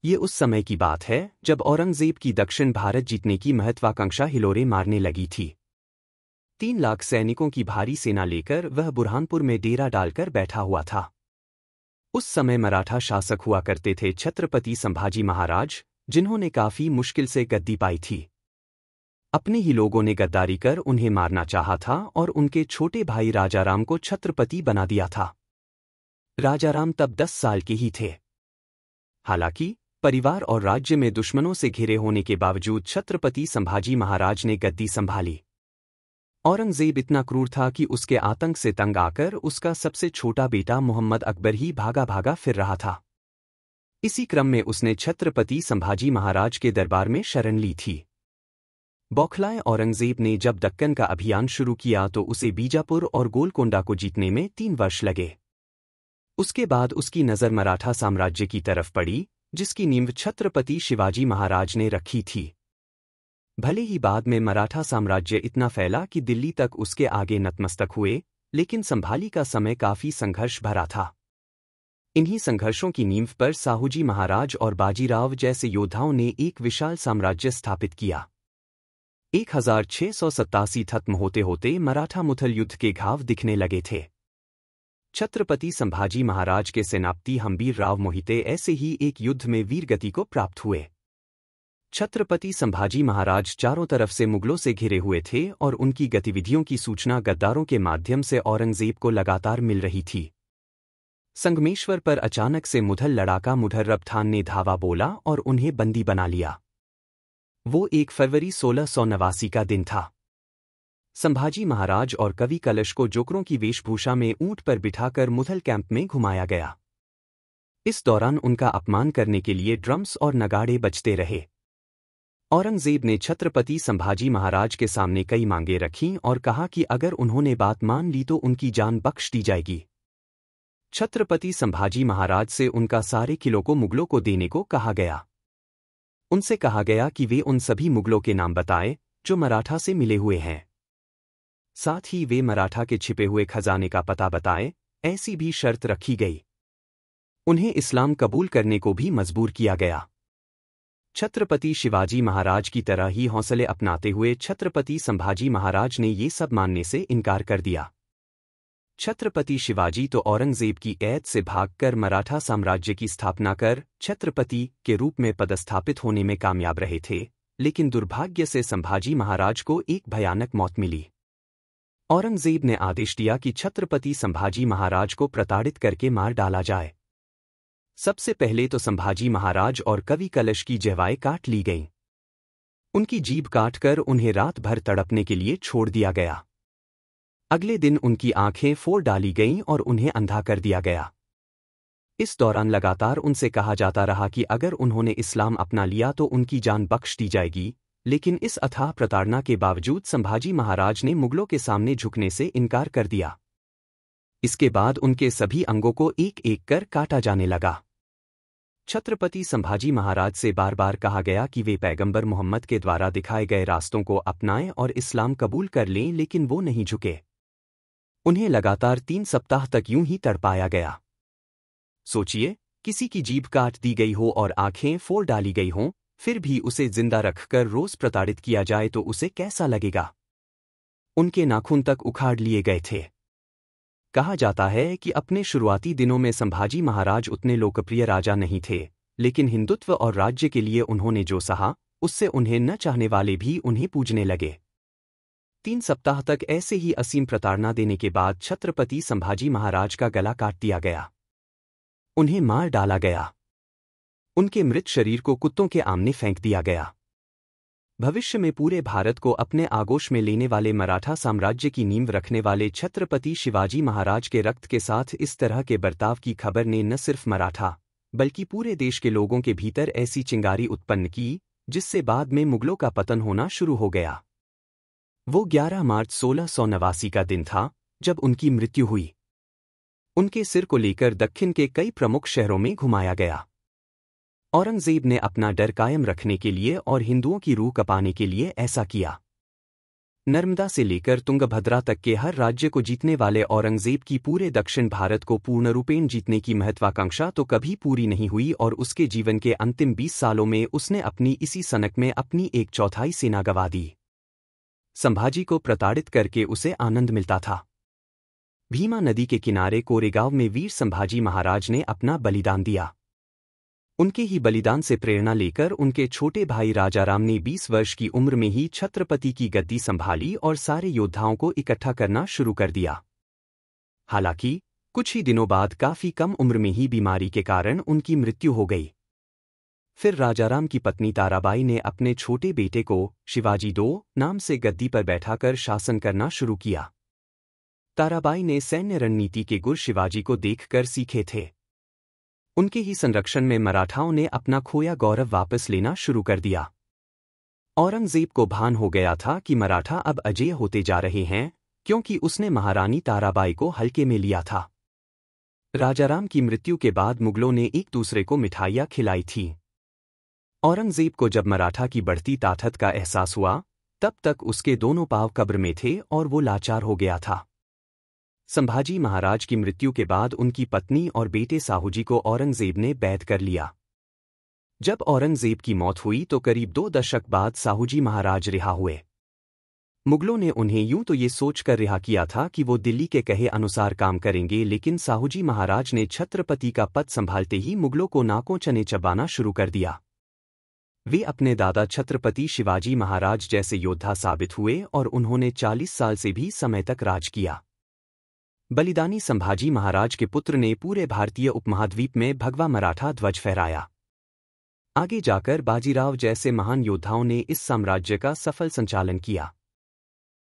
ये उस समय की बात है जब औरंगजेब की दक्षिण भारत जीतने की महत्वाकांक्षा हिलोरे मारने लगी थी। 3 लाख सैनिकों की भारी सेना लेकर वह बुरहानपुर में डेरा डालकर बैठा हुआ था। उस समय मराठा शासक हुआ करते थे छत्रपति संभाजी महाराज, जिन्होंने काफी मुश्किल से गद्दी पाई थी। अपने ही लोगों ने गद्दारी कर उन्हें मारना चाहा था और उनके छोटे भाई राजाराम को छत्रपति बना दिया था। राजाराम तब 10 साल के ही थे। हालांकि परिवार और राज्य में दुश्मनों से घिरे होने के बावजूद छत्रपति संभाजी महाराज ने गद्दी संभाली। औरंगजेब इतना क्रूर था कि उसके आतंक से तंग आकर उसका सबसे छोटा बेटा मोहम्मद अकबर ही भागा भागा फिर रहा था। इसी क्रम में उसने छत्रपति संभाजी महाराज के दरबार में शरण ली थी। बौखलाए औरंगजेब ने जब दक्कन का अभियान शुरू किया तो उसे बीजापुर और गोलकोंडा को जीतने में 3 वर्ष लगे। उसके बाद उसकी नज़र मराठा साम्राज्य की तरफ पड़ी, जिसकी नींव छत्रपति शिवाजी महाराज ने रखी थी। भले ही बाद में मराठा साम्राज्य इतना फैला कि दिल्ली तक उसके आगे नतमस्तक हुए, लेकिन संभाली का समय काफी संघर्ष भरा था। इन्हीं संघर्षों की नींव पर साहूजी महाराज और बाजीराव जैसे योद्धाओं ने एक विशाल साम्राज्य स्थापित किया। 1687 खत्म होते होते मराठा मुथल युद्ध के घाव दिखने लगे थे। छत्रपति संभाजी महाराज के सेनापति हम्बीर राव मोहिते ऐसे ही एक युद्ध में वीरगति को प्राप्त हुए। छत्रपति संभाजी महाराज चारों तरफ से मुगलों से घिरे हुए थे और उनकी गतिविधियों की सूचना गद्दारों के माध्यम से औरंगजेब को लगातार मिल रही थी। संगमेश्वर पर अचानक से मुधल लड़ाका मुढर्रब खान ने धावा बोला और उन्हें बंदी बना लिया। वो 1 फरवरी 1689 का दिन था। संभाजी महाराज और कवि कलश को जोकरों की वेशभूषा में ऊंट पर बिठाकर मुधल कैंप में घुमाया गया। इस दौरान उनका अपमान करने के लिए ड्रम्स और नगाड़े बजते रहे। औरंगजेब ने छत्रपति संभाजी महाराज के सामने कई मांगें रखीं और कहा कि अगर उन्होंने बात मान ली तो उनकी जान बख्श दी जाएगी। छत्रपति संभाजी महाराज से उनका सारे किलों को मुगलों को देने को कहा गया। उनसे कहा गया कि वे उन सभी मुगलों के नाम बताएं जो मराठा से मिले हुए हैं। साथ ही वे मराठा के छिपे हुए खजाने का पता बताएं, ऐसी भी शर्त रखी गई। उन्हें इस्लाम कबूल करने को भी मजबूर किया गया। छत्रपति शिवाजी महाराज की तरह ही हौसले अपनाते हुए छत्रपति संभाजी महाराज ने ये सब मानने से इनकार कर दिया। छत्रपति शिवाजी तो औरंगजेब की कैद से भागकर मराठा साम्राज्य की स्थापना कर छत्रपति के रूप में पदस्थापित होने में कामयाब रहे थे, लेकिन दुर्भाग्य से संभाजी महाराज को एक भयानक मौत मिली। औरंगजेब ने आदेश दिया कि छत्रपति संभाजी महाराज को प्रताड़ित करके मार डाला जाए। सबसे पहले तो संभाजी महाराज और कवि कलश की जिह्वाएं काट ली गईं। उनकी जीभ काटकर उन्हें रात भर तड़पने के लिए छोड़ दिया गया। अगले दिन उनकी आंखें फोड़ डाली गईं और उन्हें अंधा कर दिया गया। इस दौरान लगातार उनसे कहा जाता रहा कि अगर उन्होंने इस्लाम अपना लिया तो उनकी जान बख्श दी जाएगी, लेकिन इस अथाह प्रताड़ना के बावजूद संभाजी महाराज ने मुगलों के सामने झुकने से इनकार कर दिया। इसके बाद उनके सभी अंगों को एक एक कर काटा जाने लगा। छत्रपति संभाजी महाराज से बार बार कहा गया कि वे पैगंबर मोहम्मद के द्वारा दिखाए गए रास्तों को अपनाएं और इस्लाम कबूल कर लें, लेकिन वो नहीं झुके। उन्हें लगातार 3 सप्ताह तक यूं ही तड़पाया गया। सोचिए, किसी की जीभ काट दी गई हो और आंखें फोड़ डाली गई हों, फिर भी उसे जिंदा रखकर रोज प्रताड़ित किया जाए तो उसे कैसा लगेगा। उनके नाखून तक उखाड़ लिए गए थे। कहा जाता है कि अपने शुरुआती दिनों में संभाजी महाराज उतने लोकप्रिय राजा नहीं थे, लेकिन हिंदुत्व और राज्य के लिए उन्होंने जो सहा, उससे उन्हें न चाहने वाले भी उन्हें पूजने लगे। 3 सप्ताह तक ऐसे ही असीम प्रताड़ना देने के बाद छत्रपति संभाजी महाराज का गला काट दिया गया। उन्हें मार डाला गया। उनके मृत शरीर को कुत्तों के आमने फेंक दिया गया। भविष्य में पूरे भारत को अपने आगोश में लेने वाले मराठा साम्राज्य की नींव रखने वाले छत्रपति शिवाजी महाराज के रक्त के साथ इस तरह के बर्ताव की खबर ने न सिर्फ मराठा बल्कि पूरे देश के लोगों के भीतर ऐसी चिंगारी उत्पन्न की, जिससे बाद में मुगलों का पतन होना शुरू हो गया। वो 11 मार्च 1689 का दिन था जब उनकी मृत्यु हुई। उनके सिर को लेकर दक्षिण के कई प्रमुख शहरों में घुमाया गया। औरंगजेब ने अपना डर कायम रखने के लिए और हिंदुओं की रूह कपाने के लिए ऐसा किया। नर्मदा से लेकर तुंगभद्रा तक के हर राज्य को जीतने वाले औरंगजेब की पूरे दक्षिण भारत को पूर्णरूपेण जीतने की महत्वाकांक्षा तो कभी पूरी नहीं हुई और उसके जीवन के अंतिम 20 सालों में उसने अपनी इसी सनक में अपनी 1/4 सेना गंवा दी। संभाजी को प्रताड़ित करके उसे आनंद मिलता था। भीमा नदी के किनारे कोरेगांव में वीर संभाजी महाराज ने अपना बलिदान दिया। उनके ही बलिदान से प्रेरणा लेकर उनके छोटे भाई राजाराम ने 20 वर्ष की उम्र में ही छत्रपति की गद्दी संभाली और सारे योद्धाओं को इकट्ठा करना शुरू कर दिया। हालांकि कुछ ही दिनों बाद काफी कम उम्र में ही बीमारी के कारण उनकी मृत्यु हो गई। फिर राजाराम की पत्नी ताराबाई ने अपने छोटे बेटे को शिवाजी II नाम से गद्दी पर बैठाकर शासन करना शुरू किया। ताराबाई ने सैन्य रणनीति के गुर शिवाजी को देखकर सीखे थे। उनके ही संरक्षण में मराठाओं ने अपना खोया गौरव वापस लेना शुरू कर दिया। औरंगजेब को भान हो गया था कि मराठा अब अजेय होते जा रहे हैं, क्योंकि उसने महारानी ताराबाई को हल्के में लिया था। राजाराम की मृत्यु के बाद मुगलों ने एक दूसरे को मिठाइयाँ खिलाई थीं। औरंगजेब को जब मराठा की बढ़ती ताकत का एहसास हुआ, तब तक उसके दोनों पांव कब्र में थे और वो लाचार हो गया था। संभाजी महाराज की मृत्यु के बाद उनकी पत्नी और बेटे साहूजी को औरंगजेब ने बैद कर लिया। जब औरंगजेब की मौत हुई तो करीब 2 दशक बाद साहूजी महाराज रिहा हुए। मुगलों ने उन्हें यूं तो ये सोचकर रिहा किया था कि वो दिल्ली के कहे अनुसार काम करेंगे, लेकिन साहूजी महाराज ने छत्रपति का पद संभालते ही मुगलों को नाकों चने चबाना शुरू कर दिया। वे अपने दादा छत्रपति शिवाजी महाराज जैसे योद्धा साबित हुए और उन्होंने 40 साल से भी समय तक राज किया। बलिदानी संभाजी महाराज के पुत्र ने पूरे भारतीय उपमहाद्वीप में भगवा मराठा ध्वज फहराया। आगे जाकर बाजीराव जैसे महान योद्धाओं ने इस साम्राज्य का सफल संचालन किया।